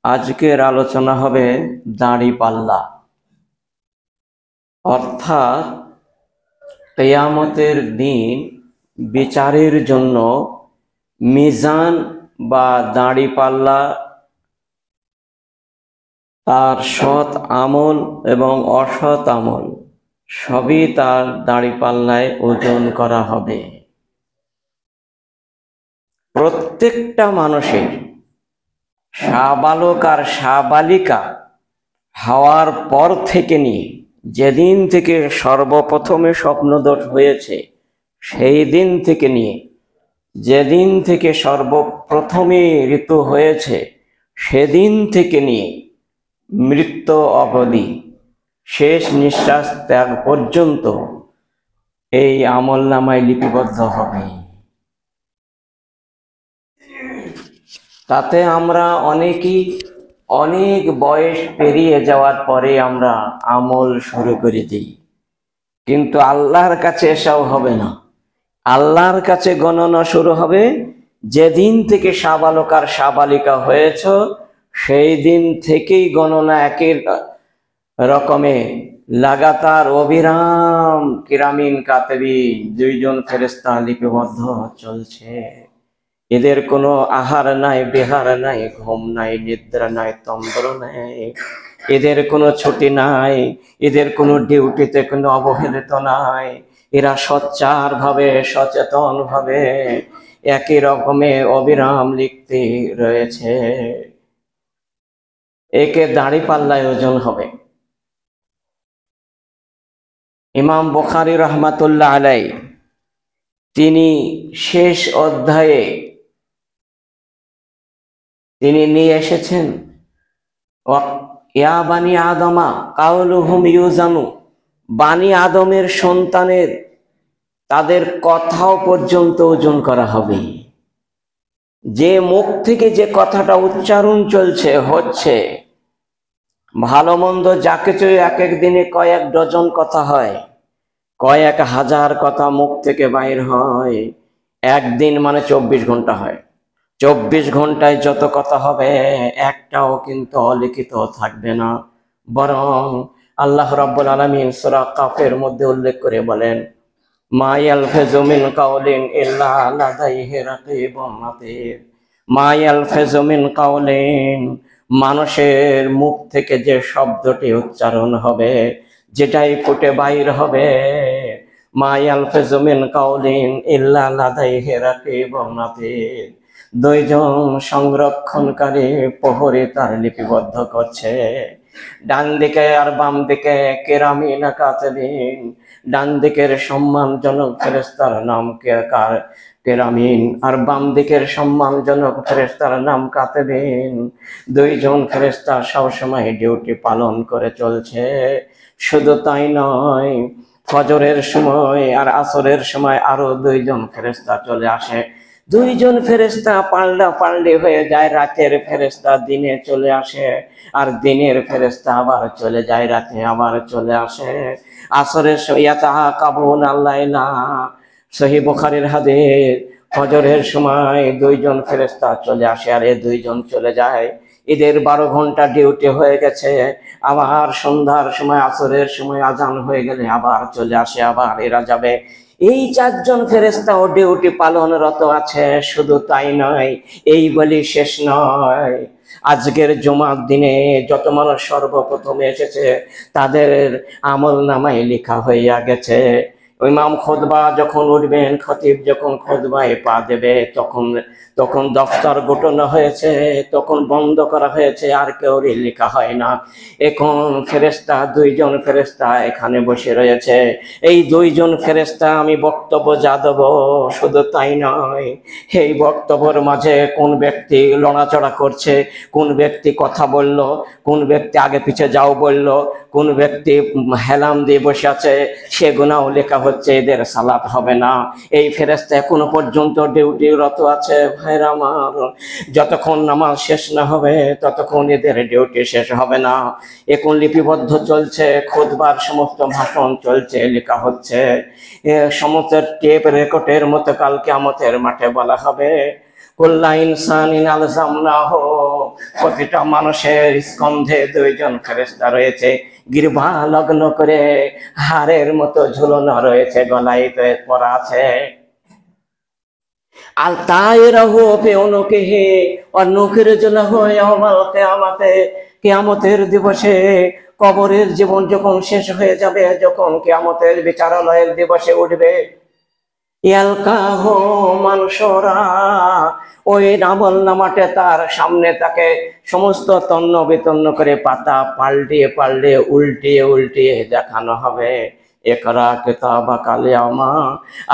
আজকের আলোচনা হবে দাঁড়িপাল্লা, অর্থাৎ কিয়ামতের দিন বিচারের জন্য মিজান বা দাঁড়িপাল্লা তার সৎ আমল এবং অসৎ আমল সবই তার দাঁড়িপাল্লায় ওজন করা হবে। প্রত্যেকটা মানুষের শাবালক আর শাবালিকা হওয়ার পর থেকে নিয়ে যেদিন থেকে সর্বপ্রথমে স্বপ্নদোষ হয়েছে সেই দিন থেকে নিয়ে যেদিন থেকে সর্বপ্রথমে ঋতু হয়েছে সেদিন থেকে নিয়ে মৃত্যু অবধি শেষ নিঃশ্বাস ত্যাগ পর্যন্ত এই আমলনামায় লিপিবদ্ধ হবে। তাতে আমরা অনেক বয়স পেরিয়ে যাওয়ার পরে আমরা আমল শুরু করে দিই, কিন্তু আল্লাহর কাছে এসব হবে না। আল্লাহর কাছে গণনা শুরু হবে যেদিন থেকে শাবালক আর শাবালিকা হয়েছ সেই দিন থেকেই গণনা একই রকমে লাগাতার অবিরাম কিরামিন কাতিবিন দুইজন ফেরেশতা লিপিবদ্ধ চলছে। এদের কোনো আহার নাই, বিহার নাই, ঘুম নাই, নিদ্রা নাই, তন্দ্র নাই, এদের কোনো ছুটি নাই, এদের কোনো ডিউটিতে কোনো অবহেলিত নাই। এরা সোচ্চার ভাবে সচেতন ভাবে একই রকমে অবিরাম লিখতে রয়েছে। একে দাঁড়িপাল্লায় ওজন হবে। ইমাম বুখারী রাহমাতুল্লাহ আলাইহি তিনি শেষ অধ্যায়ে তিনি নিয়ে এসেছেন ইয়া বানি আদমা কাউলুহুম ইউজানু, বানি আদমের সন্তানের তাদের কথাও পর্যন্ত ওজন করা হবে। যে মুখ থেকে যে কথাটা উচ্চারণ হচ্ছে ভালো মন্দ যা কিছু এক এক দিনে কয়েক ডজন কথা হয়, কয়েক হাজার কথা মুখ থেকে বাইর হয়। একদিন মানে 24 ঘন্টা হয়। 24 ঘন্টায় যত কথা হবে একটাও কিন্তু অলিখিত থাকবে না, বরং আল্লাহ রাব্বুল আলামিন সূরা কাফের মধ্যে উল্লেখ করে বলেন, মা ইয়ালফিযু মিন কাওলিন ইল্লা লাদাইহি রাকীবুন আতীদ। মা ইয়ালফিযু মিন কাওলিন, মানুষের মুখ থেকে যে শব্দটি উচ্চারণ হবে, যেটাই ফুটে বাইর হবে, মা ইয়ালফিযু মিন কাওলিন ইল্লা লাদাইহি রাকীবুন আতীদ, দুইজন সংরক্ষণকারী প্রহরী তার লিপিবদ্ধ করছে। ডান দিকে আর বাম দিকে কিরামিন কাতিবিন, ডান দিকের সম্মানজনক ফেরেশতার নাম কিরামিন আর বাম দিকের সম্মানজনক ফেরেশতার নাম কাতিবিন। দুইজন ফেরেশতা সবসময় ডিউটি পালন করে চলছে। শুধু তাই নয়, ফজরের সময় আর আসরের সময় আরো দুইজন ফেরেশতা চলে আসে। দুইজন ফেরেশতা পাল্টা হয়ে যায়। রাতের ফেরেশতা দিনে চলে আসে, আর দিনের ফেরেশতা আবার চলে যায় রাতে আবার চলে আসে। আসরের ইয়াতাকাবুনা আল-লাইলা, সহিহ বুখারীর হাদিস, ফজরের সময় দুইজন ফেরেশতা চলে আসে আর এই দুইজন চলে যায়। এদের 12 ঘন্টা ডিউটি হয়ে গেছে। আবার সন্ধ্যার সময় আসরের সময় আজান হয়ে গেলে আবার চলে আসে, আবার এরা যাবে। এই 4 জন ফেরেশতাও ডিউটি পালনরত আছে। শুধু তাই নয়, এই বলি শেষ নয়, আজকের জুমার দিনে যত মানুষ সর্বপ্রথম এসেছে তাদের আমল নামায় লেখা হইয়া গেছে। ইমাম খুতবা যখন উঠবেন, খতিব যখন খুতবায় পা দেবে, তখন দফতর গোটানো হয়েছে, তখন বন্ধ করা হয়েছে, আর কেউ লেখা হয় না। এখন ফেরেশতা দুইজন ফেরেশতা এখানে বসে রয়েছে। এই দুইজন ফেরেশতা আমি বক্তব্য যা দেব, শুধু তাই নয়, এই বক্তব্যের মাঝে কোন ব্যক্তি লড়াচড়া করছে, কোন ব্যক্তি কথা বলল, কোন ব্যক্তি আগে পিছে যাও বলল, কোন ব্যক্তি হেলাম দিয়ে বসে আছে, সেগুনাও লেখা হচ্ছে। এদের সালাত হবে না। এই ফেরেশতা এখনো পর্যন্ত ডিউটিরত আছে। ভাইরা আমার, যতক্ষণ নামাজ শেষ না হবে ততক্ষণ এদের ডিউটি শেষ হবে না। এখন লিপিবদ্ধ চলছে, খুতবার সমস্ত ভাষণ চলছে, লেখা হচ্ছে। সমস্ত টেপ রেকর্ডের মতো কাল কিয়ামতের মাঠে বলা হবে, কুল্লা ইনসানিন আলজামনাহু, প্রতিটা মানুষের স্কন্ধে দুইজন ফেরেশতা রয়েছে, গিরবা লগ্ন করে হাড়ের মতো ঝুলনো রয়েছে, গলায় পরা আছে। আল তায়রাহু ফি উনুকিহি ওয়া নুখরিজুলাহু ইয়াওমাল কিয়ামাতে, কিয়ামতের দিবসে কবরের জীবন যখন শেষ হয়ে যাবে, যখন কিয়ামতের বিচারালয়ের দিবসে উঠবে, ইয়ালকাহু মানশুরা, ওই আমল নামাটা তার সামনে তাকে সমস্ত তন্ন বিতন্ন করে পাতা পাল্টিয়ে পাল্টিয়ে উল্টিয়ে উল্টিয়ে দেখানো হবে। একরা কিতাবাকা আলিয়াউমা,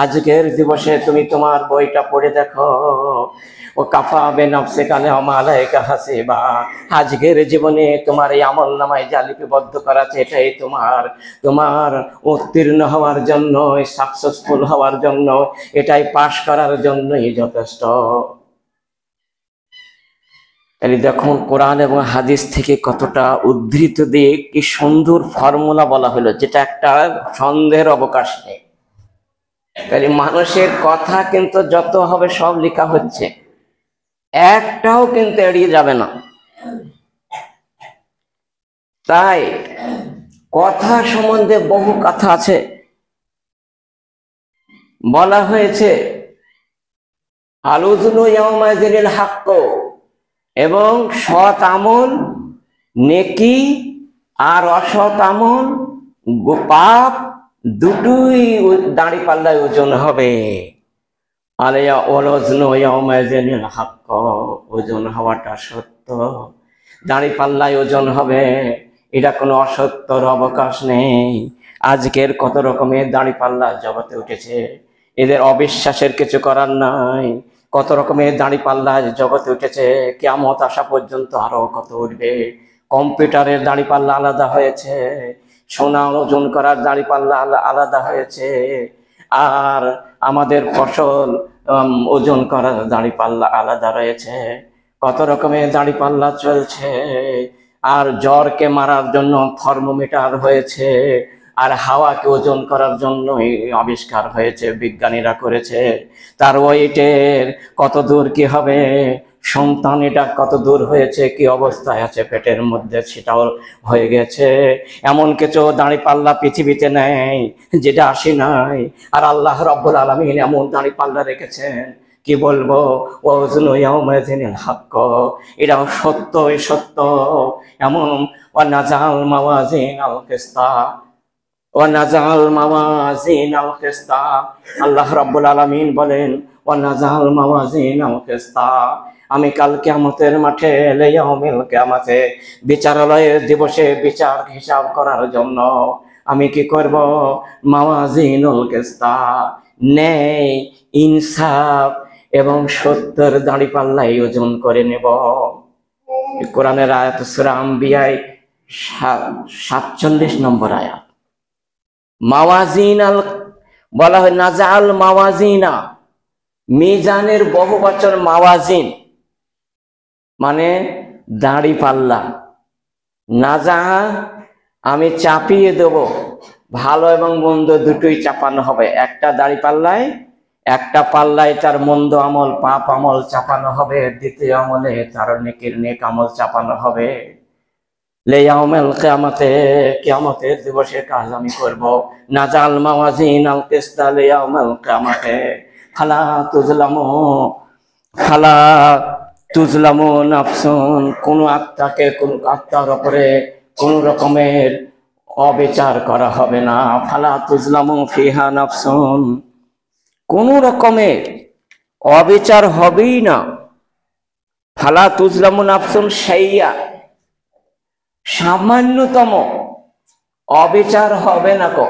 আজকের দিবসে তুমি তোমার বইটা পড়ে দেখো। ও কাফা বিনাফসিকা আলিয়াউমা আলাইকা হাসিবা, আজকের জীবনে তোমার এই আমল নামায় যা লিপিবদ্ধ করা আছে, এটাই তোমার উত্তীর্ণ হওয়ার জন্য, সাকসেসফুল হওয়ার জন্য, এটাই পাশ করার জন্যই যথেষ্ট। তাহলে দেখুন কোরআন এবং হাদিস থেকে কতটা উদ্ধৃত দিয়ে কি সুন্দর ফর্মুলা বলা হলো, যেটা একটা সন্দেহের অবকাশ নেই। তাহলে মানুষের কথা কিন্তু যত হবে সব লেখা হচ্ছে, একটাও কিন্তু এড়িয়ে যাবে না। তাই কথা সম্বন্ধে বহু কথা আছে, বলা হয়েছে আলুজনু ইয়াউমাইযিনিল হাক্ক, এবং সৎ আমল নেকি আর অসৎ আমল পাপ দুটোই দাঁড়ি পাল্লায় ওজন হবে। আলিয়া ওয়াজনু ইয়াউমাইযিনিল হাক্ক, ওজন হওয়াটা সত্য, দাঁড়ি পাল্লায় ওজন হবে, এটা কোনো অসত্যর অবকাশ নেই। আজকের কত রকমের দাঁড়ি পাল্লা জগতে উঠেছে, এদের অবিশ্বাসের কিছু করার নাই। কত রকমের দাঁড়ি পাল্লা জগতে উঠেছে, কিয়ামত আসা পর্যন্ত আরো কত উঠবে। কম্পিউটারের দাঁড়ি পাল্লা আলাদা হয়েছে, সোনা ওজন করার দাঁড়ি পাল্লা আলাদা হয়েছে, আর আমাদের ফসল ওজন করার দাঁড়ি পাল্লা আলাদা রয়েছে। কত রকমের দাঁড়ি পাল্লা চলছে। আর জ্বরকে মারার জন্য থার্মোমিটার হয়েছে, আর হাওয়াকে ওজন করার জন্য আবিষ্কার হয়েছে, বিজ্ঞানীরা করেছে। তার ওয়েটের কত দূর কি হবে, সন্তান এটা কত দূর হয়েছে, কি অবস্থায় আছে পেটের মধ্যে, সেটাও হয়ে গেছে। এমন কিছু দাঁড়ি পাল্লা পৃথিবীতে নেই যেটা আসি নাই। আর আল্লাহ রাব্বুল আলামিন এমন দাঁড়ি পাল্লা রেখেছেন, কি বলবো, ওয়াজনু ইয়াউমাইযিনিল হাক্ক, এটাও সত্যই সত্য। এমন ওয়ানাজাল মাওয়াজিনাল কিসতা, ওয়ানাজাল মাওয়াজিনাল কিসতা, আল্লাহ রাব্বুল আলামিন বলেন ওয়ানাজাল মাওয়াজিনাল কিসতা, আমি কাল কিয়ামতের মাঠে লিয়াউমিল কিয়ামাতে, বিচারালয়ের দিবসে বিচার হিসাব করার জন্য আমি কি করব, মাওয়াজিনুল কিসতা, ন্যায় ইনসাফ এবং সত্যের দাঁড়ি পাল্লাই ওজন করে নেব। কোরআনের আয়াত সূরা আম্বিয়ায় 47 নম্বর আয়াত। মাওয়াজিনাল বলা হয় নাজাল মাওয়াজিনা, মিজানের বহু বচন মাওয়াজিন মানে দাঁড়ি পাল্লা। নাজা আমি চাপিয়ে দেব, ভালো এবং মন্দ দুটোই চাপানো হবে। একটা দাঁড়ি পাল্লায়, একটা পাল্লায় তার মন্দ আমল পাপ আমল চাপানো হবে, দ্বিতীয় আমলে তার নেকের নেক আমল চাপানো হবে। লিয়াউমিল কিয়ামাতে, কিয়ামতের দিবসে কাজ আমি করব। নাজাল মাওয়াজিনাল কিসতা লিয়াউমিল কিয়ামাতে ফালা তুজলামু নাফসুন, কোন আত্মাকে কোন আত্মার উপরে কোন রকমের অবিচার করা হবে না। ফালা তুজলামু ফিহা নাফসুন, কোন রকমের অবিচার হবেই না। ফালা তুজলামু নাফসুন শাইয়া, সামান্যতম অবিচার হবে না কো।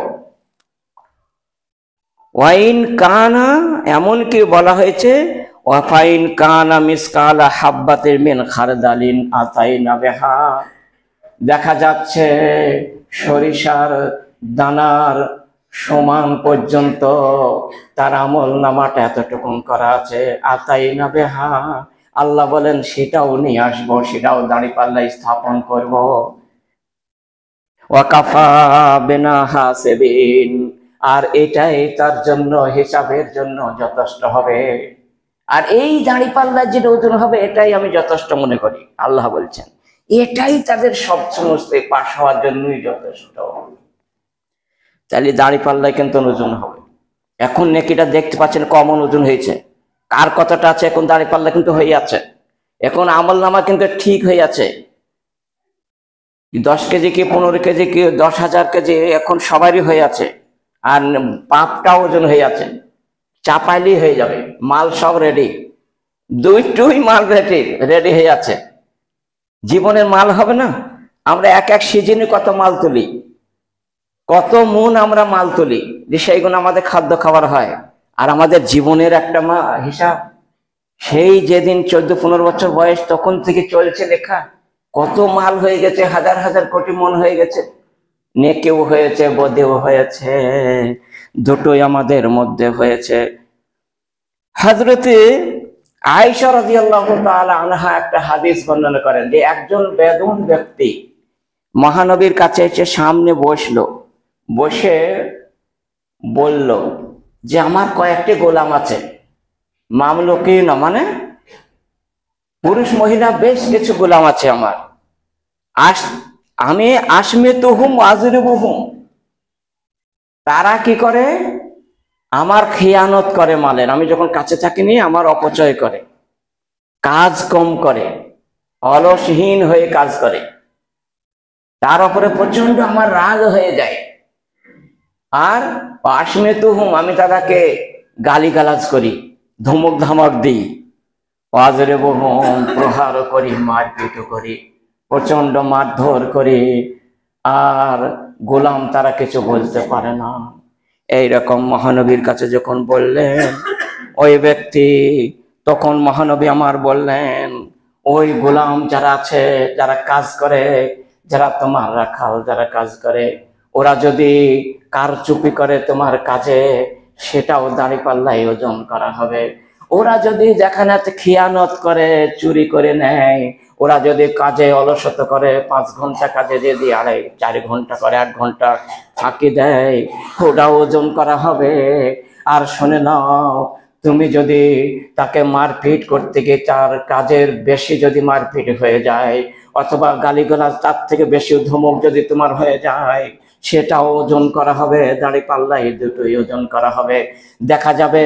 ওয়াইন কানা, এমনকি বলা হয়েছে ওয়াফাইন কানা মিসকালা হাব্বাতিন মিন খারদালিন আতাইনা বিহা, দেখা যাচ্ছে সরিষার দানার সমান পর্যন্ত তার আমল নামাটা এতটুকুন করা আছে। আতাইনা বিহা, আল্লাহ বলেন সেটাও নিয়ে আসবো, সেটাও দাঁড়ি পাল্লায় স্থাপন করব। ওয়াকাফা বিনা হাসিবিন, আর এটাই তার জন্য হিসাবের জন্য যথেষ্ট হবে। আর এই দাঁড়িপাল্লার যেটা ওজন হবে এটাই আমি যথেষ্ট মনে করি। আল্লাহ বলছেন এটাই তাদের সব সমস্ত পাশ হওয়ার জন্যই যথেষ্ট। তাহলে দাঁড়িপাল্লায় কিন্তু ওজন হবে। এখন নেকিটা দেখতে পাচ্ছেন কমন ওজন হয়েছে, কার কতটা আছে এখন দাঁড়িপাল্লা কিন্তু হয়ে আছে। এখন আমল নামা কিন্তু ঠিক হয়ে আছে, 10 কেজি কি 15 কেজি কি 10,000 কেজি এখন সবারই হয়ে আছে। আর পাপটাও ওজন হয়ে আছে, চাপাইলেই হয়ে যাবে, মাল সব রেডি, দুইটুই মাল রেডি হয়ে আছে। জীবনের মাল হবে না? আমরা এক এক সিজনে কত মাল তুলি, কত মন আমরা মাল তুলি, যে সেইগুলো আমাদের খাদ্য খাবার হয়। আর আমাদের জীবনের একটা হিসাব, সেই যেদিন 14-15 বছর বয়স তখন থেকে চলছে লেখা, কত মাল হয়ে গেছে, হাজার হাজার কোটি মন হয়ে গেছে, নেকেও হয়েছে বদেও হয়েছে, দুটোই আমাদের মধ্যে হয়েছে। হযরতে আয়েশা রাদিয়াল্লাহু তাআলা আনহা একটা হাদিস বর্ণনা করেন যে একজন বেদুন ব্যক্তি মহানবীর কাছে এসে সামনে বসলো, বসে বলল যে আমার কয়েকটি গোলাম আছে, মামলুকিন মানে পুরুষ মহিলা বেশ কিছু গোলাম আছে আমার, আমি আশমিতুহুম ওয়াজরিবুহুম, তারা কি করে আমার খিয়ানত করে মালের, আমি যখন কাছে থাকিনি আমার অপচয় করে, কাজ কম করে, অলসহীন হয়ে কাজ করে, তার উপরে প্রচন্ড আমার রাগ হয়ে যায়। আর আশমিতুহুম আমি তাদেরকে গালিগালাজ করি, ধমক ধামক দিই, ওয়াজরিবুহুম প্রহার করি, মারপিট করি, প্রচন্ড মারধর করি, আর গোলাম তারা কিছু বলতে পারে না। এইরকম মহানবীর কাছে যখন বললেন ওই ব্যক্তি, তখন মহানবী আমার বললেন ওই গোলাম যারা আছে, যারা কাজ করে, যারা তোমার রাখাল, যারা কাজ করে, ওরা যদি কারচুপি করে তোমার কাজে, সেটাও দাঁড়িপাল্লায় ওজন করা হবে। ওরা যদি যেখানে খিয়ানত করে, চুরি করে নেয়, ওরা যদি কাজে অলসতা করে, 5 ঘন্টা কাজে যদি 4 ঘন্টা করে 8 ঘন্টা ফাঁকি দেয়, ওটাও ওজন করা হবে। আর শুনে নাও, তুমি যদি তাকে মারপিট করতে গিয়ে তার কাজের বেশি যদি মারপিট হয়ে যায়, অথবা গালিগালাজ তার থেকে বেশি ধমক যদি তোমার হয়ে যায়, সেটাও ওজন করা হবে, দাঁড়িপাল্লায় দুটোই ওজন করা হবে। দেখা যাবে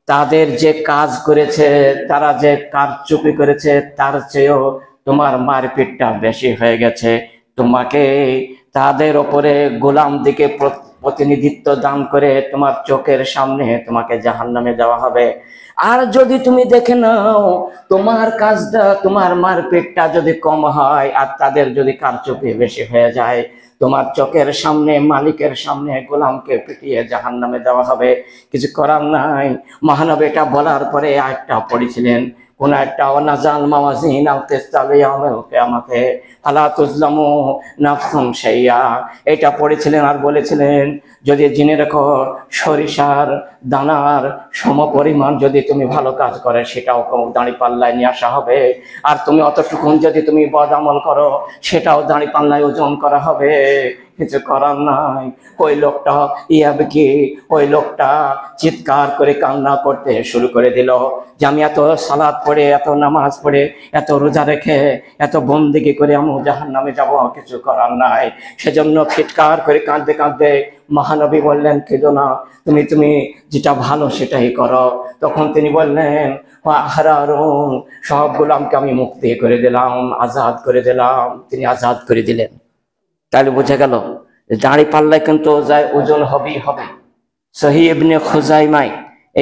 তাদের যে কাজ করেছে, তারা যে কারচুপি করেছে, তার চেয়েও তোমার মারপিটটা বেশি হয়ে গেছে। তোমাকে তাদের ওপরে গোলাম দিকে প্রতিনিধিত্ব দান করে তোমার চোখের সামনে তোমাকে জাহান্নামে দেওয়া হবে। আর যদি তুমি দেখে নাও তোমার কাজটা, তোমার মারপিটটা যদি কম হয় আর তাদের যদি কারচুপি বেশি হয়ে যায়, তোমার চোখের সামনে মালিকের সামনে গোলামকে পিটিয়ে জাহান্নামে দেওয়া হবে। কিছু করার নাই। মহানবী এটা বলার পরে আরেকটা পড়েছিলেন, কোন একটা ওয়ানাজাল মাওয়াজিন আল কিসতাল ইয়াউমাল কিয়ামাতে ফালা তুজলামু নাফসুন শাইয়া, এটা পড়েছিলেন। আর বলেছিলেন যদি জেনে রাখো সরিষার দানার সমপরিমাণ যদি তুমি ভালো কাজ করে, সেটাও দাঁড়িপাল্লায় নিয়ে আসা হবে। আর তুমি অতটুকুন যদি তুমি বদ আমল করো, সেটাও দাঁড়িপাল্লায় ওজন করা হবে। কিছু করার নাই। ওই লোকটা ওই লোকটা চিৎকার করে কান্না করতে শুরু করে দিল যে আমি এত সালাত পড়ে, এত নামাজ পড়ে, এত রোজা রেখে, এত বন্দেগী করে আমি জাহান্নামে যাব, কিছু করার নাই। সেজন্য চিৎকার করে কাঁদতে কাঁদতে মহানবী বললেন কেঁদো না, তুমি যেটা ভালো সেটাই করো। তখন তিনি বললেন সব গোলামকে আমি মুক্তি করে দিলাম, আজাদ করে দিলাম। তিনি আজাদ করে দিলেন। তাহলে বোঝা গেল দাঁড়িপাল্লায় কিন্তু ওজন হবেই হবে। সহিহ ইবনে খুজাইমায়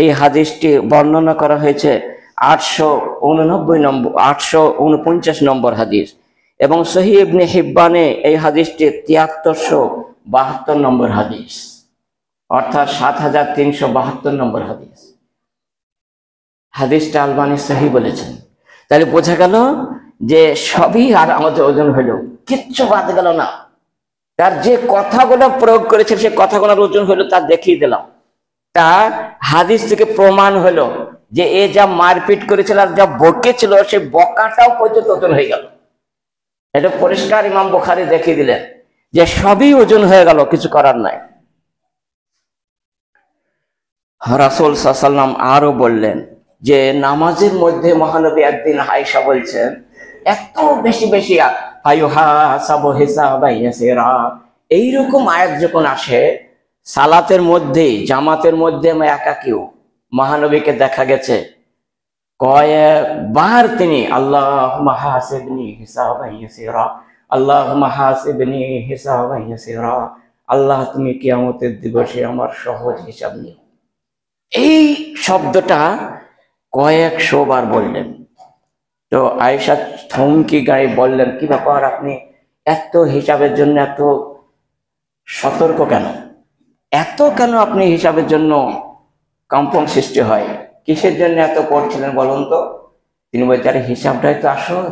এই হাদিসটি বর্ণনা করা হয়েছে 849 নম্বর হাদিস, এবং সহিহ ইবনে হিব্বানে এই হাদিসটি 7372 নম্বর হাদিস, অর্থাৎ 7372 নম্বর হাদিস। হাদিসটা আলবানী সহিহ বলেছেন। তাহলে বোঝা গেল যে সবই আর আমাদের ওজন হলো, কিচ্ছু বাদ গেল না। তার যে কথাগুলো প্রয়োগ করেছে সে কথাগুলোর ওজন হলো, তা দেখিয়ে দিলাম। তা হাদিস থেকে প্রমাণ হলো যে এ যা মারপিট করেছিল আর যা বকেছিল, সে বকাটাও পর্যন্ত ওজন হয়ে গেল। এটা পরিষ্কার ইমাম বুখারী দেখিয়ে দিলেন যে সবই ওজন হয়ে গেল, কিছু করার নাই। রাসূল সাল্লাল্লাহু আলাইহি ওয়াসাল্লাম আরো বললেন যে নামাজের মধ্যে মহানবী একদিন আয়েশা বলছেন এত বেশি বেশি ফায়ুহাসাবু হিসাবান ইয়াসিরা, এইরকম আয়াত যখন আসে সালাতের মধ্যে জামাতের মধ্যে একাকিও মহানবীকে দেখা গেছে কয়েকবার তিনি আল্লাহুম্মা হাসিবনি হিসাবান ইয়াসিরা, আল্লাহুম্মা হাসিবনি হিসাবান ইয়াসিরা, আল্লাহ তুমি কিয়ামতের দিবসে আমার সহজ হিসাব নিও, এই শব্দটা কয়েকশো বার বললেন। তো আয়েশা থমকি গায়ে বললেন, কি ব্যাপার, আপনি এত হিসাবের জন্য এত সতর্ক কেন, এত কেন আপনি হিসাবের জন্য কম্পন সৃষ্টি হয়, কিসের জন্য এত পড়ছিলেন বলুন তো? তিনি বলছেন, আরে হিসাবটাই তো আসল,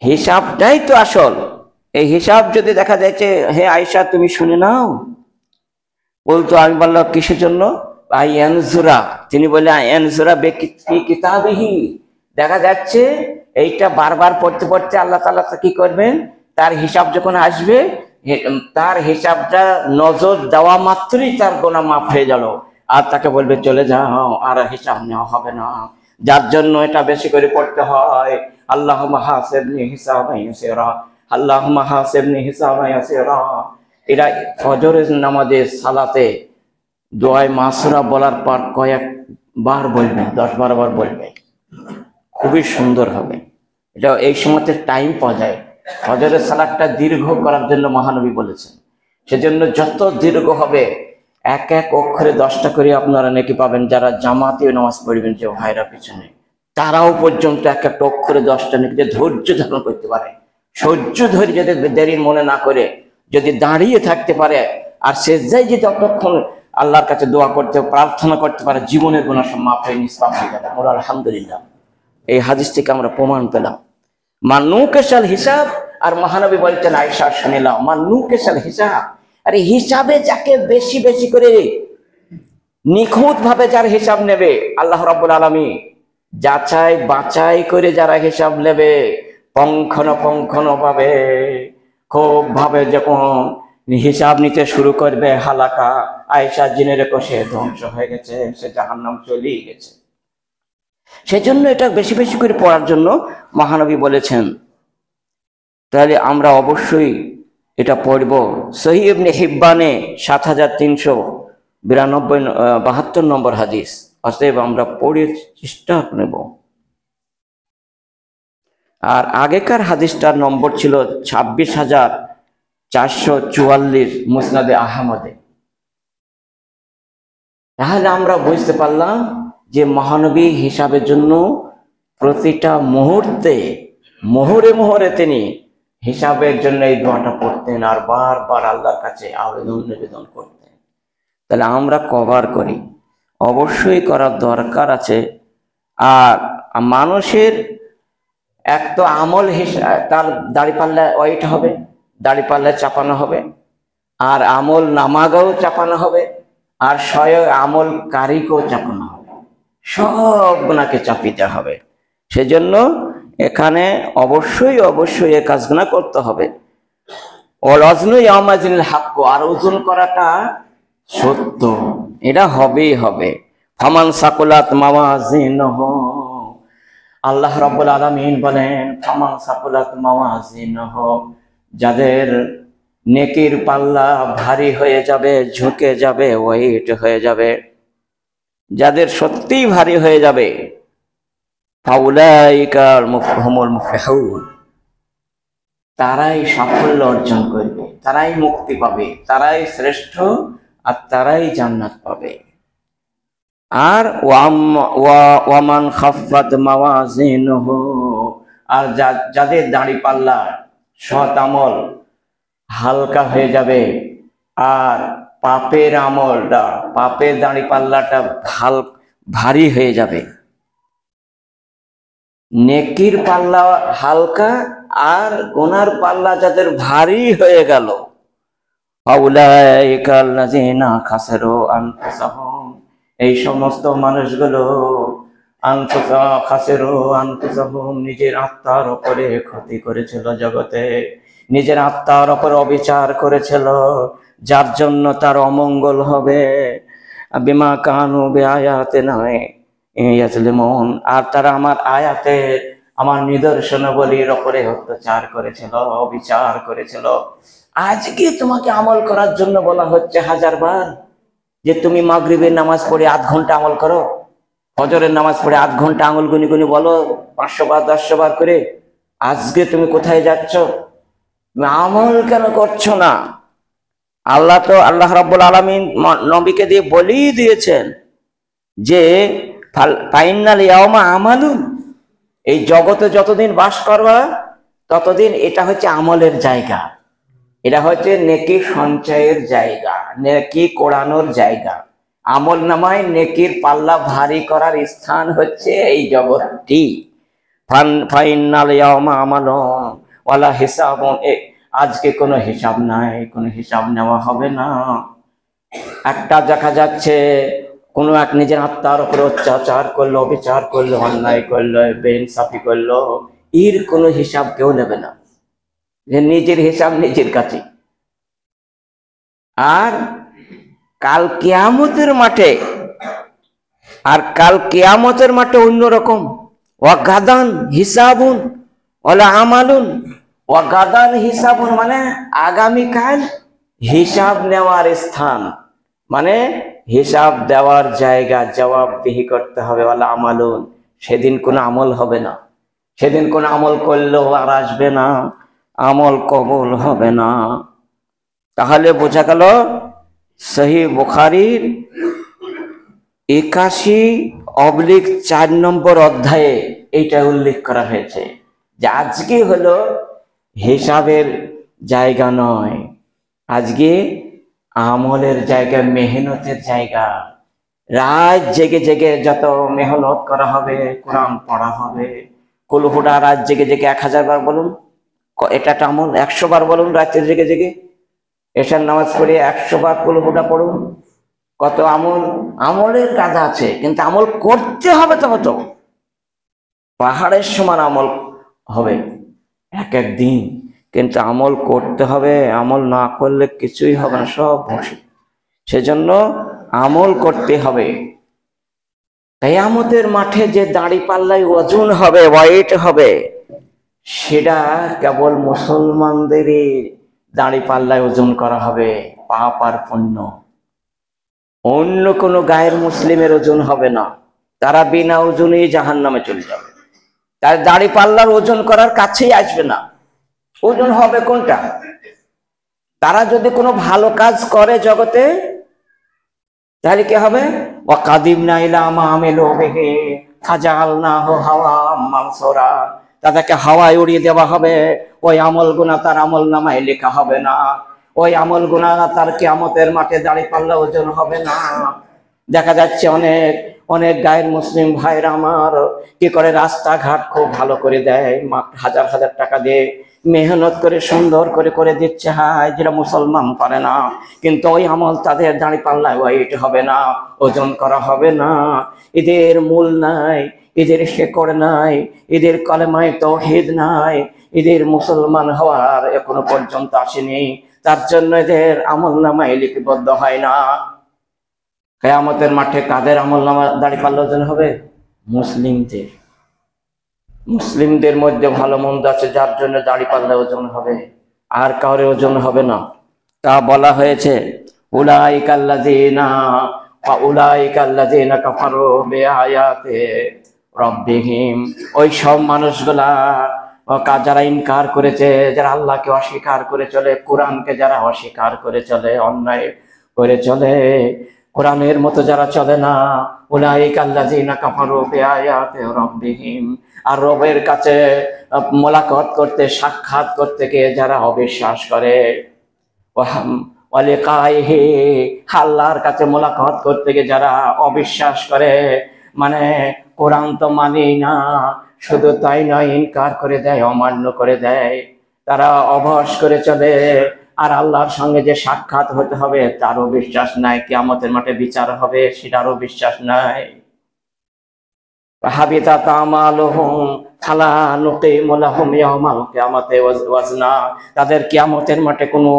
হিসাবটাই তো আসল। এই হিসাব যদি দেখা যাচ্ছে, হে আয়েশা তুমি শুনে নাও। বলতো, আমি বললাম কিসের জন্য? আইয়ানজুরা, তিনি বললেন আইয়ানজুরা কিতাবিহি, দেখা যাচ্ছে এইটা বারবার পড়তে পড়তে আল্লাহ তাআলা কি করবেন, তার হিসাব যখন আসবে তার হিসাবটা নজর দেওয়া মাত্রই তার গোনা মাফ হয়ে গেল, আর তাকে বলবে চলে যাও, আর হিসাব নেওয়া হবে না। যার জন্য এটা বেশি করে পড়তে হয়, আল্লাহুম্মা হাসিবনি হিসাবান ইয়াসিরা, আল্লাহুম্মা হাসিবনি হিসাবান ইয়াসিরা। এরা ফজরের নামাজে সালাতে দোয়ায় মাসুরা বলার পর কয়েকবার বলবে, 10-12 বার বলবে, খুবই সুন্দর হবে। এটা এই সময়তে টাইম পাওয়া যায়, ফজরের সালাতটা দীর্ঘ করার জন্য মহানবী বলেছেন। সেজন্য যত দীর্ঘ হবে এক এক অক্ষরে 10টা করে আপনারা নেকি পাবেন। যারা জামাতে নামাজ পড়বেন যে ভাইরা পিছনে, তারাও পর্যন্ত এক একটা অক্ষরে 10টা নেকি, যে ধৈর্য ধারণ করতে পারে, সহ্য ধরে যদি দেরির মনে না করে যদি দাঁড়িয়ে থাকতে পারে, আর সেজদায় যদি অতক্ষণ আল্লাহর কাছে দোয়া করতে প্রার্থনা করতে পারে, জীবনের গুনাহ সব মাফ হয়ে নিষ্পাপ হয়ে যাবে। মোরা আলহামদুলিল্লাহ, এই হাদিস থেকে আমরা প্রমাণ পেলাম মানুকেশাল হিসাব। আর মহানবী বলছেন, আয়েশা শুনিলাম মানুকেশাল হিসাব, আরে হিসাবে যাকে বেশি বেশি করে নিখুঁত ভাবে যার হিসাব নেবে, আল্লাহ রাব্বুল আলামিন যাচাই বাছাই করে যারা হিসাব নেবে, পঙ্খানুপুঙ্খ ভাবে খুব ভাবে যখন হিসাব নিতে শুরু করবে, হালাকা আয়েশা জেনে রেখো সে ধ্বংস হয়ে গেছে, সে জাহান্নাম চলেই গেছে। সেজন্য এটা বেশি বেশি করে পড়ার জন্য মহানবী বলেছেন। তাহলে আমরা অবশ্যই এটা পড়ব। সহিহ ইবনে হিব্বানে 7372 নম্বর হাদিস, অতএব আমরা পড়ে চেষ্টা নেব। আর আগেকার হাদিসটার নম্বর ছিল 26,444 মুসনাদে আহমদে। তাহলে আমরা বুঝতে পারলাম যে মহানবী হিসাবের জন্য প্রতিটা মুহূর্তে মোহরে মোহরে তিনি হিসাবের জন্য এই দোয়াটা পড়তেন, আর বারবার আল্লাহর কাছে আবেদন নিবেদন করতেন। তাহলে আমরা কভার করি, অবশ্যই করার দরকার আছে। আর মানুষের এক তো আমল হিসাব, তার দাড়িপাল্লা ওয়েট হবে, দাড়িপাল্লা চাপানো হবে, আর আমল নামাগাও চাপানো হবে, আর স্বয়ং আমল কারিকেও চাপানো হবে, সব গুনাহকে চাপিতে হবে। সেজন্য এখানে অবশ্যই অবশ্যই এই কাজগুলো করতে হবে। ওয়াজনু ইয়াউমাজিল হক, আর ওজন করাটা সত্য, এটা হবেই হবে। ফামান সাকুলাত মাওয়াজিনুহু, আল্লাহ রাব্বুল আলামিন বলেন ফামান সাকুলাত মাওয়াজিনুহু, যাদের নেকির পাল্লা ভারী হয়ে যাবে, ঝুঁকে যাবে, ওয়েট হয়ে যাবে, যাদের সত্যিই ভারী হয়ে যাবে, ফাউলাইকাল হুমুল মুফলিহুন, তারাই সাফল্য অর্জন করবে, তারাই মুক্তি পাবে, তারাই শ্রেষ্ঠ, আর তারাই জান্নাত পাবে। আর ওয়ামান খাফফাত মাওয়াজিনুহু, আর যাদের দাঁড়িপাল্লা সৎ আমল হালকা হয়ে যাবে, আর পাপের আমলটা, পাপের দাঁড়িপাল্লাটা ভারী হয়ে যাবে। নেকির পাল্লা হালকা আর গুনার পাল্লা যাদের ভারী হয়ে গেল, ফাউলাইকাল লাযিনা খাসারু আনফুসাহুম, এই সমস্ত মানুষগুলো খাসারু আনফুসাহুম, নিজের আত্মার উপরে ক্ষতি করেছিল, জগতে নিজের আত্মার উপর অবিচার করেছিল, যার জন্য তার অমঙ্গল হবে। বিমা কানু বিআয়াতিনা ইয়াজলিমুন, আর তারা আমার আয়াতের, আমার নিদর্শনাবলীর উপরে অত্যাচার করেছিল, অবিচার করেছিল। আজকে তোমাকে আমল করার জন্য বলা হচ্ছে 1000 বার যে তুমি মাগরিবের নামাজ পড়ে 8 ঘন্টা আমল করো, ফজরের নামাজ পড়ে 8 ঘন্টা আঙুল গুনি গুনি বলো 500 বার 100 বার করে। আজকে তুমি কোথায় যাচ্ছ? তুমি আমল কেন করছো না? আল্লাহ রাব্বুল আলামিন নবীকে দিয়ে বলেই দিয়েছেন যে ফাইনাল ইয়াউমা আমালুন, এই জগতে যতদিন বাস করবা ততদিন এটা হচ্ছে আমলের জায়গা, এটা হচ্ছে নেকি সঞ্চয়ের জায়গা, নেকি কোড়ানোর জায়গা। আমল নামায় নেকির পাল্লা ভারী করার স্থান হচ্ছে এই জগৎটি। ফাইনাল ইয়াউমা আমালুন ওয়ালা হিসাবুন, আজকে কোনো হিসাব নাই, কোনো হিসাব নেওয়া হবে না। একটা দেখা যাচ্ছে কোনো এক নিজের আত্মার উপরে অত্যাচার করলো, বিচার করলো, অন্যায় করলো, বেইনসাফি করলো, এর কোনো হিসাব কেউ নেবে না, যে নিজের হিসাব নিজের কাছে। আর কাল কিয়ামতের মাঠে অন্যরকম, ওয়াগাদান হিসাবুন ওয়ালা আমালুন। ওয়াগাদান হিসাবুন মানে আগামীকাল হিসাব নেওয়ার স্থান, মানে হিসাব দেওয়ার জায়গা, জবাবদিহি করতে হবে। ওয়ালা আমালুন, সেদিন কোনো আমল হবে না, সেদিন কোনো আমল করলেও আর আসবে না, আমল কবুল হবে না। তাহলে বোঝা গেল সহিহ বুখারীর 81/4 নম্বর অধ্যায়ে এইটা উল্লেখ করা হয়েছে যে আজকে হলো হিসাবের জায়গা নয়, আজকে আমলের জায়গা, মেহনতের জায়গা। রাত জেগে জেগে যত মেহনত করা হবে, কোরআন পড়া হবে, কুলহুডা রাত জেগে জেগে 1000 বার বলুন, এটা একটা আমল। 100 বার বলুন রাত্রে জেগে জেগে, এশার নামাজ পড়ে 100 বার কুলহুডা পড়ুন, কত আমল, আমলের কাজ আছে, কিন্তু আমল করতে হবে। তবে তো পাহাড়ের সমান আমল হবে এক এক দিন, কিন্তু আমল করতে হবে। আমল না করলে কিছুই হবে না, সব বসে। সেজন্য আমল করতে হবে। কিয়ামতের মাঠে যে দাড়ি পাল্লায় ওজন হবে, ওয়েট হবে, সেটা কেবল মুসলমানদেরই দাড়ি পাল্লায় ওজন করা হবে, পাপ আর পুণ্য। অন্য কোনো গায়ের মুসলিমের ওজন হবে না, তারা বিনা ওজনেই জাহান্নামে চলে যাবে। তার দাড়ি পাল্লার ওজন করার কাছেই আসবে না। ওজন হবে কোনটা? তারা যদি কোনো ভালো কাজ করে জগতে, তাহলে কি হবে? ওয়াকাদিমনা ইলা মা আমিলু বিহি ফাজালনাহু হাওয়াম মানসুরা, তাদেরকে হাওয়ায় উড়িয়ে দেওয়া হবে। ওই আমল গুনাহ তার আমল নামায় লেখা হবে না, ওই আমল গুনাহ তার কিয়ামতের মাঠে দাড়ি পাল্লা ওজন হবে না। দেখা যাচ্ছে অনেক অনেক গায়ের মুসলিম ভাইরা আমার কি করে, রাস্তাঘাট খুব ভালো করে দেয়, 1000 টাকা দিয়ে মেহনত করে সুন্দর করে করে দিচ্ছে, হ্যাঁ, যেটা মুসলমান পারে না। কিন্তু ওই আমল তাদের দাড়ি পাল্লায় ওয়েট হবে না, ওজন করা হবে না। এদের মূল নাই, এদের শেকড় নাই, এদের কলেমায় তাওহীদ নাই, এদের মুসলমান হওয়ার এখনো পর্যন্ত আসেনি। তার জন্য এদের আমল নামায় লিপিবদ্ধ হয় না। কিয়ামতের মাঠে কাদের আমল নামা দাড়ি পাল্লা ওজন হবে? মুসলিমদের। মুসলিমদের মধ্যে ভালো মন্দ আছে, যার জন্য দাড়ি পাল্লা ওজন হবে, আর কাউরে ওজন হবে না। তা বলা হয়েছে উলাইকাল্লাযীনা কাফারু বিআয়াতি রাব্বিহিম, ওই সব মানুষগুলা যারা ইনকার করেছে, যারা আল্লাহকে অস্বীকার করে চলে, কোরআনকে যারা অস্বীকার করে চলে, অন্যায় করে চলে, কোরআনের মতো যারা চলে না, উলাইকাল্লাযীনা কাফারু বিআয়াতি রাব্বিহিম, আর রবের কাছে মোলাকাত করতে, সাক্ষাৎ করতে গিয়ে যারা অবিশ্বাস করে, ওয়ালিকাইহি, আল্লাহর কাছে মোলাকাত করতে গিয়ে যারা অবিশ্বাস করে, মানে কোরআন তো মানি না, শুধু তাই নয়, ইনকার করে দেয়, অমান্য করে দেয়, তারা অভস করে চলে, আর আল্লাহর সঙ্গে যে সাক্ষাৎ হতে হবে তারও বিশ্বাস নাই, কিয়ামতের মাঠে বিচার হবে সেটারও বিশ্বাস নাই। হাবিতাত আমালুহুম ফালা নুকিমু লাহুম ইয়াওমাল কিয়ামাতি ওয়াজনা, তাদের কিয়ামতের মাঠে কোনো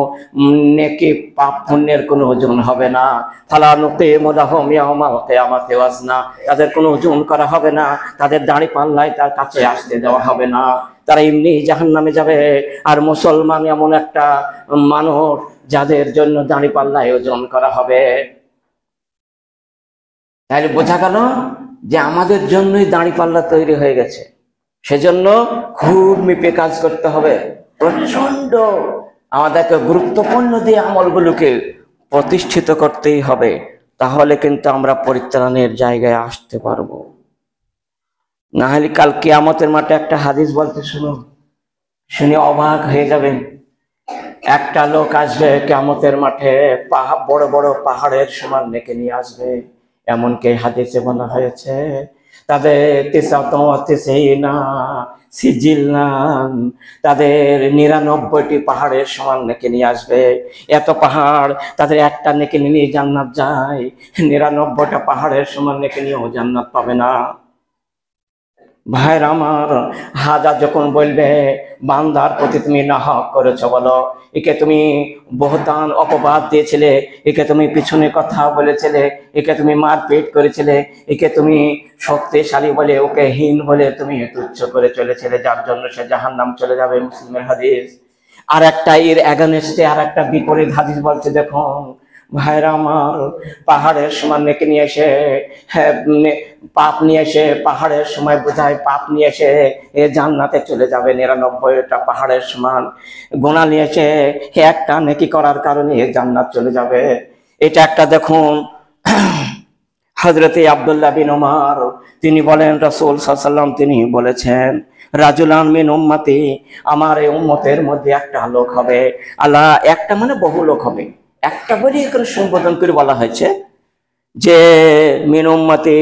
নেকি পাপ পুণ্যের কোনো ওজন হবে না। ফালা নুকিমু লাহুম ইয়াওমাল কিয়ামাতি ওয়াজনা, তাদের কোনো ওজন করা হবে না, তাদের দাড়ি পাল্লায় তার কাছে আসতে দেওয়া হবে না, তারা এমনি জাহান্নামে যাবে। আর মুসলমান এমন একটা মানুষ যাদের জন্য দাড়ি পাল্লায় ওজন করা হবে। তাহলে বোঝা গেল যে আমাদের জন্যই দাড়ি পাল্লা তৈরি হয়ে গেছে। সেজন্য খুব মেপে কাজ করতে হবে, প্রচন্ড আমাদেরকে গুরুত্বপূর্ণ দিয়ে আমলগুলোকে প্রতিষ্ঠিত করতেই হবে, তাহলে কিন্তু আমরা পরিত্রাণের জায়গায় আসতে পারবো। না হলে কাল কিয়ামতের মাঠে একটা হাদিস বলতে শুনে অবাক হয়ে যাবেন। একটা লোক আসবে কিয়ামতের মাঠে, বড় বড় পাহাড়ের সমান নেকি নিয়ে আসবে। এমনকি হাদিসে বলা হয়েছে তাদের 99টি পাহাড়ের সমান নেকি নিয়ে আসবে। এত পাহাড়, তাদের একটা নেকি নিয়ে জান্নাত যায়, 99টা পাহাড়ের সমান নেকি নিয়েও জান্নাত পাবে না। ভাইরা আমার, হাজা যখন বলবে বান্দার প্রতি তুমি নাহক করেছো, বলো একে তুমি বহতান অপবাদ দিয়েছিলে, একে তুমি পিছনে কথা বলেছিলে, একে তুমি মারপিট করেছিলে, একে তুমি শক্তিশালী বলে ওকে হীন বলে তুমি তুচ্ছ করে চলেছিলে, যার জন্য সে জাহান্নাম চলে যাবে। মুসলিমের হাদিস। আর একটা এর এগেনস্টে আর একটা বিপরীত হাদিস বলছে, দেখুন ভাইরা আমার, পাহাড়ের সমান নেকি নিয়ে এসে পাপ নিয়ে এসে পাহাড়ের সময় বোঝায় পাপ নিয়ে এসে এ জান্নাতে চলে যাবে। 99টা পাহাড়ের সমান গোনা নিয়ে এসে একটা নেকি করার কারণে জান্নাত চলে যাবে। এটা একটা দেখুন, হযরতে আব্দুল্লাহ বিন ওমর তিনি বলেন, রাসূল সাল্লাল্লাহু আলাইহি ওয়াসাল্লাম তিনি বলেছেন, রাজুলান মিন উম্মতি, আমার এই উম্মতের মধ্যে একটা লোক হবে। আল্লাহ, একটা মানে বহু লোক হবে, একটা বলে এখানে সম্বোধন করে বলা হয়েছে যে মিন উম্মতি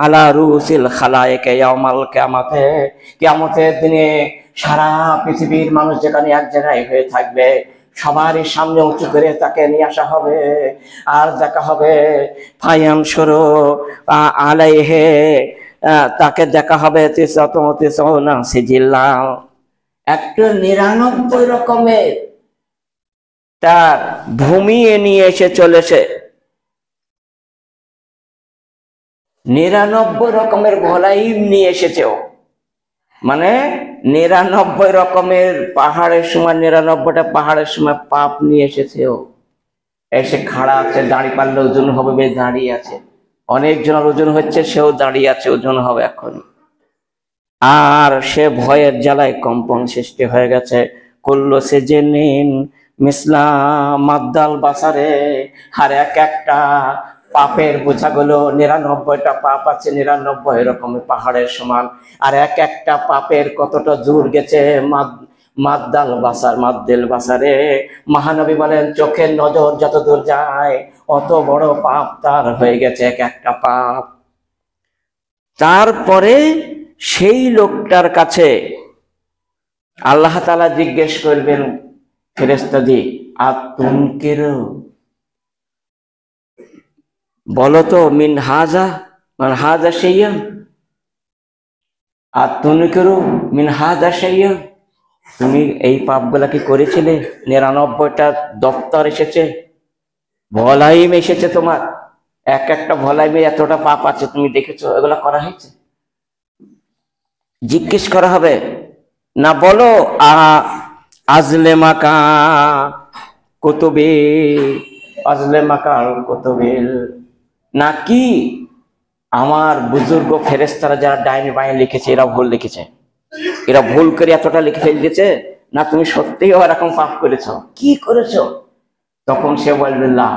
আলা রুসিল খালায়েকে ইয়াউমাল কিয়ামাতে, কিয়ামতের দিনে সারা পৃথিবীর মানুষ যেখানে এক জায়গায় হয়ে থাকবে, সবারই সামনে উঁচু করে তাকে নিয়ে আসা হবে আর দেখা হবে ফায়াম সরো আলাইহে, তাকে দেখা হবে সিজিল্লা, একটা 99 রকমের তার ভূমিয়ে নিয়ে এসে চলেছে। 99 রকমের ভলাইম নিয়ে এসেছে ও, মানে 99 রকমের পাহাড়ের সময় 99টা পাহাড়ের সময় পাপ নিয়ে এসেছে ও। এসে খাড়া আছে, দাঁড়ি পারলে ওজন হবে, বেশ দাঁড়িয়ে আছে। অনেকজনের ওজন হচ্ছে, সেও দাঁড়িয়ে আছে, ওজন হবে এখন। আর সে ভয়ের জ্বালায় কম্পন সৃষ্টি হয়ে গেছে। কুল্লু সিজিনিন মিসলা মাদ্দাল বাসারে, আর এক একটা পাপের বোঝাগুলো 99টা পাপ আছে, 99 রকমের পাহাড়ের সমান। আর এক একটা পাপের কতটা জোর গেছে, মাদ্দাল বাসার মাদ্দেল বাসারে, মহানবী বলেন চোখের নজর যত দূর যায় অত বড় পাপ তার হয়ে গেছে এক একটা পাপ। তারপরে সেই লোকটার কাছে আল্লাহ তাআলা জিজ্ঞেস করবেন ফেরেশতা দিয়ে, আতুনকিরু, বলো তো মিন হাজা মান হাজা শাইয়া, আতুনকিরু মিন হাজা শাইয়া, তুমি এই পাপগুলা কি করেছিলে? 99টা দপ্তর এসেছে, ভলাইম এসেছে, তোমার এক একটা ভলাইমে এতটা পাপ আছে, তুমি দেখেছো এগুলা করা হয়েছে? জিজ্ঞেস করা হবে না। বলো আজলে মাকা কুতুবি, আজলে মাকা কুতুবিল, নাকি আমার বুজুর্গ ফেরেশতারা যারা ডাইনি বাঁয়ে লিখেছে এরা ভুল লিখেছে, এরা ভুল করে এতটা লিখে ফেলে দিয়েছে, না তুমি সত্যিই এরকম পাপ করেছো? কি করেছো? তখন সে বলবে না,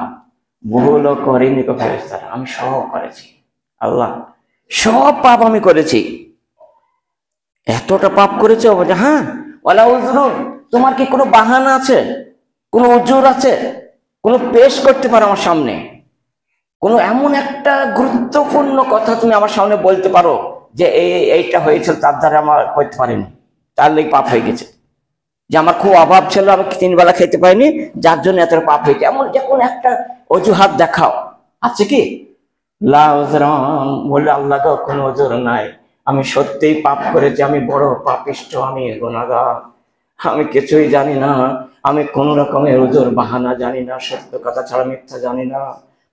ভুলও করিনি গো ফেরেশতারা, আমি সব করেছি, আল্লাহ সব পাপ আমি করেছি। এতটা পাপ করেছো? হ্যাঁ। ওয়ালা উযরুন, তোমার কি কোনো বাহানা আছে, কোনো উজুর আছে, কোনো পেশ করতে পারো আমার সামনে? কোনো এমন একটা গুরুত্বপূর্ণ কথা তুমি আমার সামনে বলতে পারো যে এইটা হয়েছিল, তার দ্বারা আমার করতে পারিনি, তার লেগে পাপ হয়ে গেছে, যে আমার খুব অভাব ছিল, আমি 3 বেলা খেতে পাইনি, যার জন্য এত পাপ হয়েছে, এমন যে কোনো একটা অজুহাত দেখাও। আছে কি? লা উযরান, বলে আল্লাহ কোনো ওজোর নাই। আমি সত্যিই পাপ করেছি, আমি বড় পাপিষ্ঠ, আমি গুনাহগার, আমি কিছুই জানি না, আমি কোন রকমের ওজোর বাহানা জানি না, সত্য কথা ছাড়া মিথ্যা জানি না,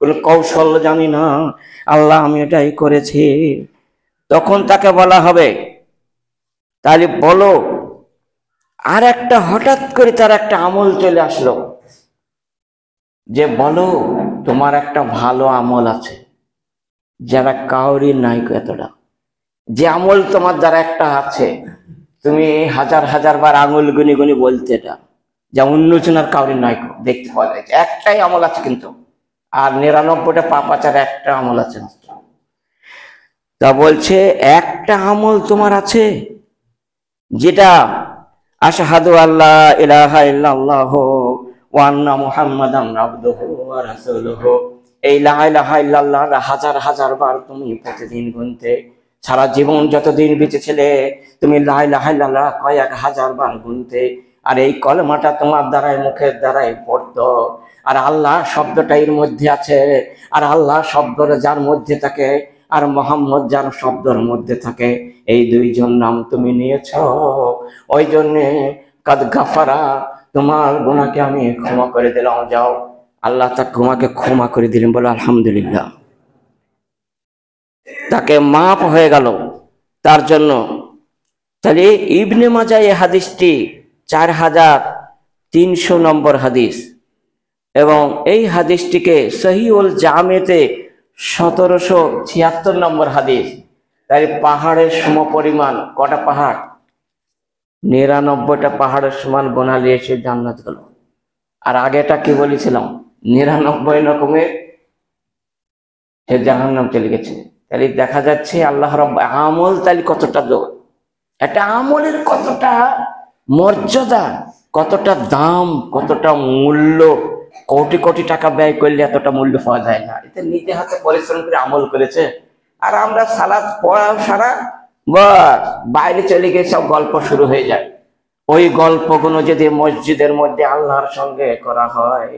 কোনো কৌশল জানি না, আল্লাহ আমি এটাই করেছি। তখন তাকে বলা হবে তাহলে বলো। আর একটা হঠাৎ করে তার একটা আমল চলে আসলো, যে বলো তোমার একটা ভালো আমল আছে যারা কাউরি নাই এতটা, যে আমল তোমার দ্বারা একটা আছে, তুমি হাজার হাজার বার আঙুল গুনি গুনি বলতে, এটা যা অন্যজনের কাউরি নাই দেখতে পাওয়া যায়, একটাই আমল আছে কিন্তু, আর 99টা পাপ আচার একটা আমল আছে। তা বলছে একটা আমল তোমার আছে যেটা আশহাদু আল্লা ইলাহা ইল্লাল্লাহ ওয়া আন্না মুহাম্মাদান আবদুহু ওয়া রাসূলুহু, এই লা ইলাহা ইল্লাল্লাহ হাজার হাজার বার তুমি প্রতিদিন গুনতে, সারা জীবন যতদিন বেঁচেছিলে তুমি লা ইলাহা ইল্লাল্লাহ কয়েক হাজার বার গুনতে, আর এই কলমাটা তোমার দ্বারাই মুখের দ্বারাই পড়তো, আর আল্লাহ শব্দটা এর মধ্যে আছে, আর আল্লাহ শব্দটা যার মধ্যে থাকে আর মোহাম্মদ যার শব্দের মধ্যে থাকে, এই দুইজন নাম তুমি নিয়েছ, ওই জন্যে কাদ গাফারা, তোমার গুনাহকে আমি ক্ষমা করে দিলাম, যাও। আল্লাহ তোমাকে ক্ষমা করে দিলেন, বলো আলহামদুলিল্লাহ, তাকে মাফ হয়ে গেল তার জন্য। তাহলে ইবনে মাজাহ এই হাদিসটি 4300 নম্বর হাদিস, এবং এই হাদিসটিকে সহিহুল জামেতে 1776 নম্বর হাদিস। তাই পাহাড়ের সমপরিমাণ, কটা পাহাড়? 99টা পাহাড়ের সমান গোনালে এসে জান্নাত গেল। আর আগেটা কি বলেছিলাম, 99 রকমের সে জাহান্নাম চলে গেছে। তাহলে দেখা যাচ্ছে আল্লাহ রাব্বুল আমল তাহলে কতটা দৌড়, একটা আমলের কতটা মর্যাদা, কতটা দাম, কতটা মূল্য। কোটি কোটি টাকা ব্যয় করলে এতটা মূল্য পাওয়া যায় না। এটা নিজে হাতে পরিশ্রম করে আমল করেছে। আর আমরা সালাত পড়া সারা বাইরে চলে গিয়ে সব গল্প শুরু হয়ে যায়। ওই গল্পগুলো যদি মসজিদের মধ্যে আল্লাহর সঙ্গে করা হয়,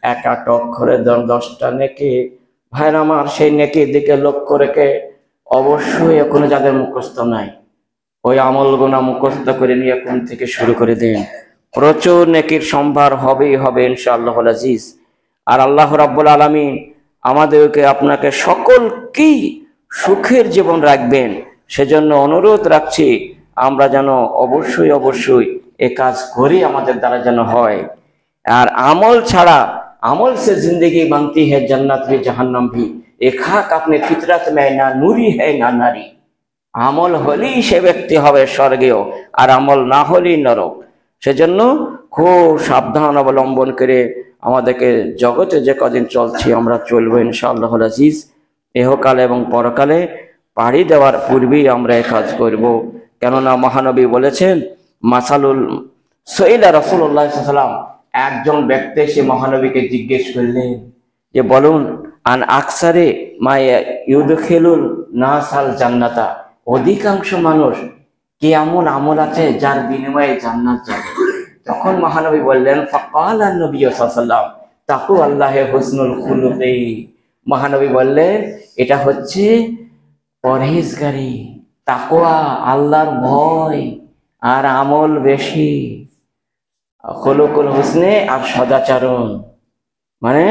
এক এক অক্ষরে 10টা নেকি, ভাইরা আমার, সেই নেকির দিকে লক্ষ্য রেখে অবশ্যই এখনো যাদের মুখস্থ নাই, ওই আমলগুনা মুখস্থ করে নিয়ে কোন থেকে শুরু করে দেন, প্রচুর নেকির সম্ভার হবেই হবে ইনশাআল্লাহ আজিজ। আর আল্লাহ রাব্বুল আলামিন আমাদেরকে আপনাকে সকল কি সুখের জীবন রাখবেন, সেজন্য অনুরোধ রাখছি আমরা যেন অবশ্যই অবশ্যই এ কাজ করি, আমাদের দ্বারা যেন হয়। আর আমল ছাড়া, আমল से जिंदगी बनती है, जन्नत भी जहन्नम भी, एक खाक अपने फितरत में ना नूरी है ना नारी। আমল হলেই সে ব্যক্তি হবে স্বর্গীয়, আর আমল না হলেই নরক। সেজন্য খুব সাবধান অবলম্বন করে আমাদেরকে জগতে যে কদিন চলছি আমরা চলবো ইনশাআল্লাহ আজিজ। ইহকালে এবং পরকালে পাড়ি দেওয়ার পূর্বেই আমরা এই কাজ করব। কেননা মহানবী বলেছেন, মাসালুল সইলা রাসূলুল্লাহ সাল্লাল্লাহু আলাইহি ওয়াসাল্লাম, একজন ব্যক্তি সে মহানবীকে জিজ্ঞেস করলেন যে বলুন, আন আকসারে মা ইউদখিলুন নাসাল জান্নাতা, অধিকাংশ মানুষ কি এমন আমল আছে যার বিনিময়ে জান্নাত যাবে? তখন মহানবী বললেন, ফাকালা নবী সাল্লাল্লাহু আলাইহি ওয়াসাল্লাম তাকুল্লাহি হুসনুল খুলুকি। মহানবী বললেন এটা হচ্ছে পরহেজগারি, তাকওয়া, আল্লাহর ভয় আর আমল বেশি। খুলুকুল হুসনে, আর সদাচরণ মানে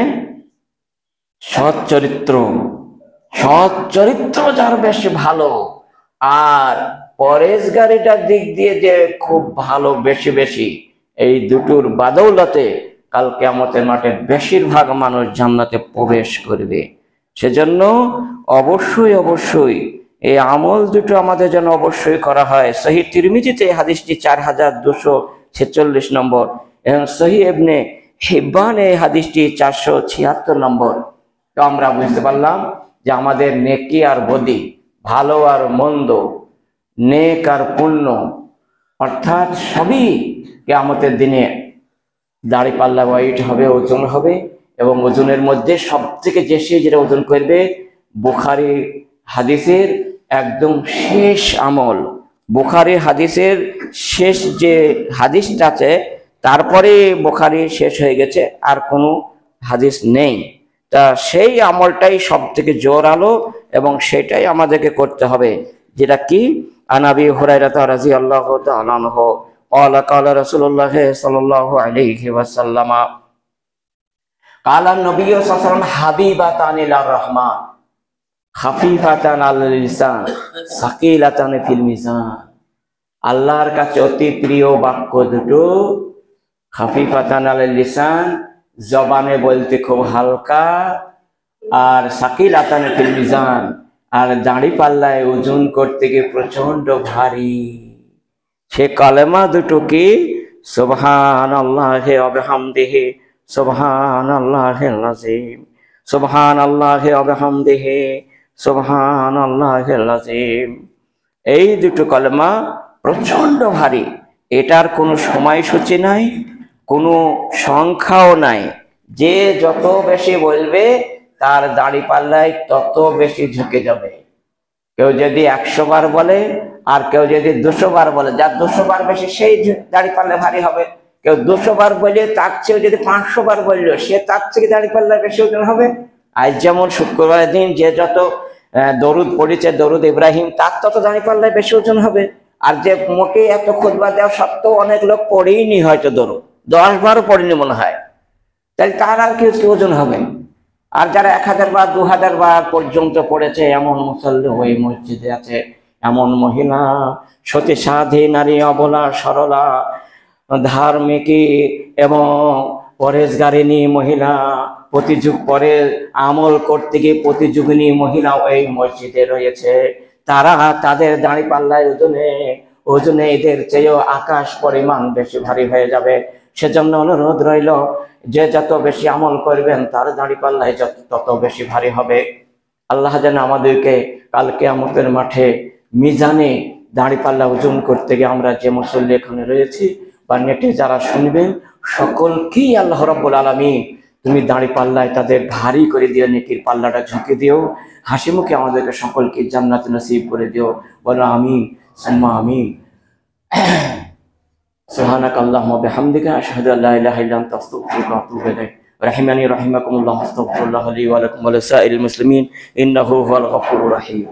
সৎ চরিত্র, সৎ চরিত্র যার বেশি ভালো, আর পরেশগারিটার দিক দিয়ে যে খুব ভালো বেশি বেশি, এই দুটোর বাদৌলতে কাল কিয়ামতের মাঠে বেশিরভাগ মানুষ জান্নাতে প্রবেশ করবে। সেজন্য অবশ্যই অবশ্যই এই আমল দুটো আমাদের যেন অবশ্যই করা হয়। সহিহ তিরমিজিতে এই হাদিসটি 4246 নম্বর, এবং সহিহ ইবনে হিব্বান এই হাদিসটি 476 নম্বর। তো আমরা বুঝতে পারলাম যে আমাদের নেকি আর বদি, ভালো আর মন্দ, নেক আর পুণ্য, অর্থাৎ সবই কিয়ামতের দিনে দাঁড়িপাল্লা ওয়াইট হবে, ওজন হবে। এবং ওজনের মধ্যে সব থেকে যেটা ওজন করবে, বুখারী হাদিসের একদম শেষ আমল, বুখারী হাদিসের শেষ যে হাদিসটা আছে, তারপরে বুখারী শেষ হয়ে গেছে, আর কোনো হাদিস নেই। তা সেই আমলটাই সব থেকে জোরালো এবং সেটাই আমাদেরকে করতে হবে। যেটা কি? আন আবি হুরায়রা রাদিয়াল্লাহু তাআলা আনহু قال قال رسول الله صلى الله عليه وسلم قال النبي صلى الله عليه وسلم حبيبتان إلى الرحمن خفيفتان على اللسان ثقيلتان في الميزان। আল্লাহর কাছে অতি প্রিয় বাক্য দুটো, খাফিফাতান আলাল লিসান, জবানে বলতে খুব হালকা, আর সাকিলাতান ফিল মিজান, আর দাড়ি পাল্লায় ওজন করতে গিয়ে প্রচন্ড ভারী। সে কালেমা দুটো কি? সুবহানাল্লাহি ওয়া বিহামদিহি সুবহানাল্লাহিল আযীম, সুবহানাল্লাহি ওয়া বিহামদিহি সুবহানাল্লাহিল আযীম। এই দুটো কালেমা প্রচন্ড ভারী। এটার কোনো সময়সূচি নাই, কোনো সংখ্যাও নাই। যে যত বেশি বলবে তার দাড়ি পাল্লায় তত বেশি ঝুঁকে যাবে। কেউ যদি 100 বার বলে আর কেউ যদি 200 বার বলে, যার 200 বার বেশি সেই দাড়ি পাল্লা ভারী হবে। কেউ 200 বার বলে তার চেয়ে যদি 500 বার বললো, সে তার থেকে দাড়ি পাল্লা বেশি ওজন হবে। আজ যেমন শুক্রবার দিন যে যত দরুদ পড়েছে, দরুদ ইব্রাহিম, তার তত দাড়ি পাল্লায় বেশি ওজন হবে। আর যে মোটে এত খুতবা দেওয়া সত্ত্বেও অনেক লোক পড়েইনি, হয়তো দরুদ 10 বারও পড়েনি মনে হয়, তাহলে তার আর কি ওজন হবে? আর যারা 1000 বার 2000 বার পর্যন্ত পড়েছে, এমন মুসল্লি ওই মসজিদে আছে, এমন মহিলা, সতী সাধী নারী, অবলা সরলা, ধার্মিকী এবং পরেশগারিণী মহিলা, প্রতিযুগ পরে আমল করতে গিয়ে প্রতিযোগিনী মহিলা এই মসজিদে রয়েছে। তারা তাদের দাঁড়ি পাল্লায় ওজনে এদের চেয়েও আকাশ পরিমাণ বেশি ভারী হয়ে যাবে। সেজন্য অনুরোধ রইল, যে যত বেশি আমল করবেন তার দাঁড়ি পাল্লায় তত বেশি ভারী হবে। আল্লাহ যেন আমাদেরকে কাল কিয়ামতের মাঠে মিজানে দাঁড়ি পাল্লা ওজন করতে গিয়ে আমরা যে মুসল্লি এখানে রয়েছি বা নেটে যারা শুনবেন, সকলকেই আল্লাহ রাব্বুল আলামিন তুমি দাঁড়ি পাল্লায় তাদের ভারী করে দিও, নেকির পাল্লাটা ঝুঁকে দিও, হাসি মুখে আমাদেরকে সকলকে জান্নাত নসিব করে দিও। বলো আমিন সুম্মা আমিন। সুবহানাক আল্লাহুম্মা ওয়া বিহামদিকা আশহাদু আল্লা ইলাহা ইল্লা আনতা আস্তাগফিরুকা ওয়া আতুবু ইলাইক। রাহিমানি রাহিমাকুমুল্লাহ, আস্তাগফিরুল্লাহ লি ওয়া লাকুম ওয়া লিসাইরিল মুসলিমিন, ইন্নাহু হুয়াল গফুরুর রহিম।